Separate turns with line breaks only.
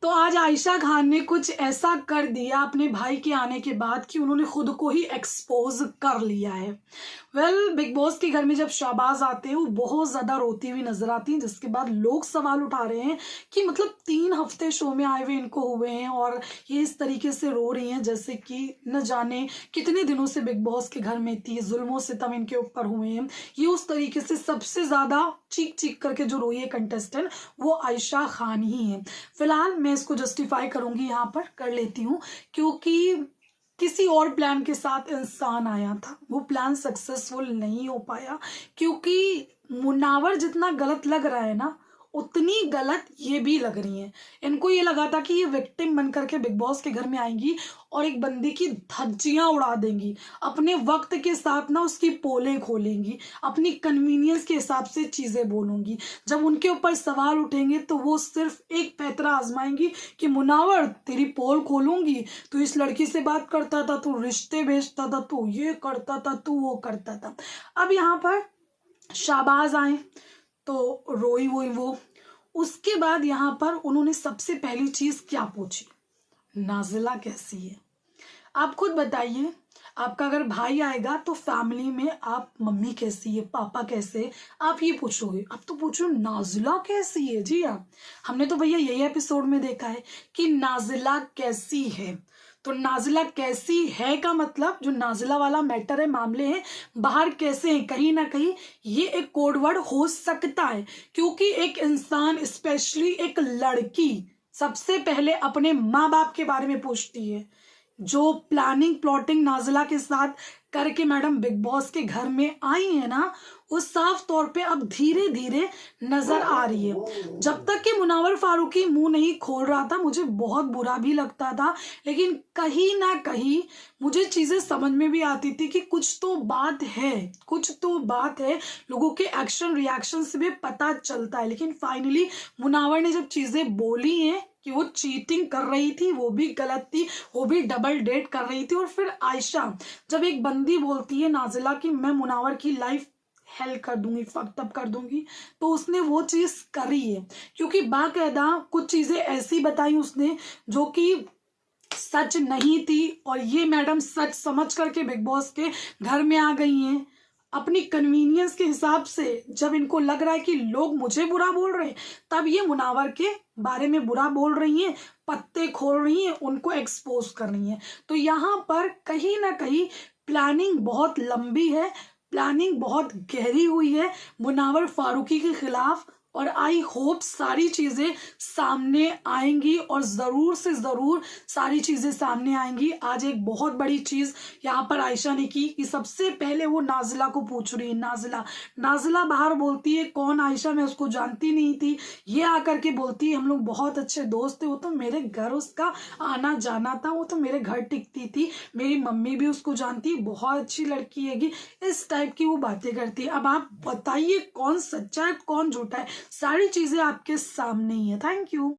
तो आज आयशा खान ने कुछ ऐसा कर दिया अपने भाई के आने के बाद कि उन्होंने खुद को ही एक्सपोज कर लिया है। बिग बॉस के घर में जब शाहबाज आते हैं वो बहुत ज़्यादा रोती हुई नजर आती हैं, जिसके बाद लोग सवाल उठा रहे हैं कि मतलब 3 हफ्ते शो में आए हुए इनको हुए हैं और ये इस तरीके से रो रही हैं जैसे कि न जाने कितने दिनों से बिग बॉस के घर में थी, जुल्मों सितम इनके ऊपर हुए हैं। ये उस तरीके से सबसे ज़्यादा चीख चीख करके जो रोई है कंटेस्टेंट वो आयशा खान ही है। फिलहाल मैं इसको जस्टिफाई करूंगी, यहाँ पर कर लेती हूँ, क्योंकि किसी और प्लान के साथ इंसान आया था, वो प्लान सक्सेसफुल नहीं हो पाया। क्योंकि मुनावर जितना गलत लग रहा है ना उतनी गलत ये भी लग रही हैं। इनको ये लगा था कि ये विक्टिम बन करके बिग बॉस के घर में आएंगी और एक बंदी की धज्जियां उड़ा देंगी, अपने वक्त के साथ ना उसकी पोलें खोलेंगी, अपनी कन्वीनियंस के हिसाब से चीजें बोलूंगी। जब उनके ऊपर सवाल उठेंगे तो वो सिर्फ एक पैतरा आजमाएंगी कि मुनावर तेरी पोल खोलूंगी, तू इस लड़की से बात करता था, तू रिश्ते भेजता था, तू ये करता था, तू वो करता था। अब यहाँ पर शाहबाज आए तो रोई वोई वो। उसके बाद यहाँ पर उन्होंने सबसे पहली चीज क्या पूछी, नाजिला कैसी है। आप खुद बताइए, आपका अगर भाई आएगा तो फैमिली में आप मम्मी कैसी है, पापा कैसे है, आप ये पूछोगे। अब तो पूछो नाजिला कैसी है। जी हाँ, हमने तो भैया यही एपिसोड में देखा है कि नाजिला कैसी है। तो नाजिला कैसी है का मतलब जो नाजिला वाला मैटर है, मामले हैं बाहर कैसे हैं, कहीं ना कहीं ये एक कोड वर्ड हो सकता है। क्योंकि एक इंसान, स्पेशली एक लड़की, सबसे पहले अपने माँ बाप के बारे में पूछती है। जो प्लानिंग प्लॉटिंग नाजिला के साथ करके मैडम बिग बॉस के घर में आई है ना, वो साफ तौर पे अब धीरे धीरे नजर आ रही है। जब तक कि मुनावर फारूकी मुंह नहीं खोल रहा था मुझे बहुत बुरा भी लगता था, लेकिन कहीं ना कहीं मुझे चीजें समझ में भी आती थी कि कुछ तो बात है, कुछ तो बात है। लोगों के एक्शन रिएक्शन से भी पता चलता है। लेकिन फाइनली मुनावर ने जब चीजें बोली हैं कि वो चीटिंग कर रही थी, वो भी गलत थी, वो भी डबल डेट कर रही थी, और फिर आयशा जब एक बंदी बोलती है नाजिला कि मैं मुनावर की लाइफ हेल कर दूंगी, फक्ड अप कर दूंगी, तो उसने वो चीज करी है। क्योंकि बाकायदा कुछ चीजें ऐसी बताई उसने जो कि सच नहीं थी, और ये मैडम सच समझ करके बिग बॉस के घर में आ गई हैं अपनी कन्वीनियंस के हिसाब से। जब इनको लग रहा है कि लोग मुझे बुरा बोल रहे हैं, तब ये मुनावर के बारे में बुरा बोल रही हैं, पत्ते खोल रही हैं, उनको एक्सपोज कर रही हैं। तो यहाँ पर कहीं ना कहीं प्लानिंग बहुत लंबी है, प्लानिंग बहुत गहरी हुई है मुनावर फारूकी के खिलाफ। और आई होप सारी चीजें सामने आएंगी, और जरूर से जरूर सारी चीजें सामने आएंगी। आज एक बहुत बड़ी चीज यहाँ पर आयशा ने की कि सबसे पहले वो नाजिला को पूछ रही है। नाजिला नाजिला बाहर बोलती है कौन आयशा, मैं उसको जानती नहीं थी। ये आकर के बोलती है हम लोग बहुत अच्छे दोस्त थे, वो तो मेरे घर उसका आना जाना था, वो तो मेरे घर टिकती थी, मेरी मम्मी भी उसको जानती, बहुत अच्छी लड़की हैगी, इस टाइप की वो बातें करती है। अब आप बताइए कौन सच्चा है कौन झूठा है, सारी चीजें आपके सामने ही है। Thank you.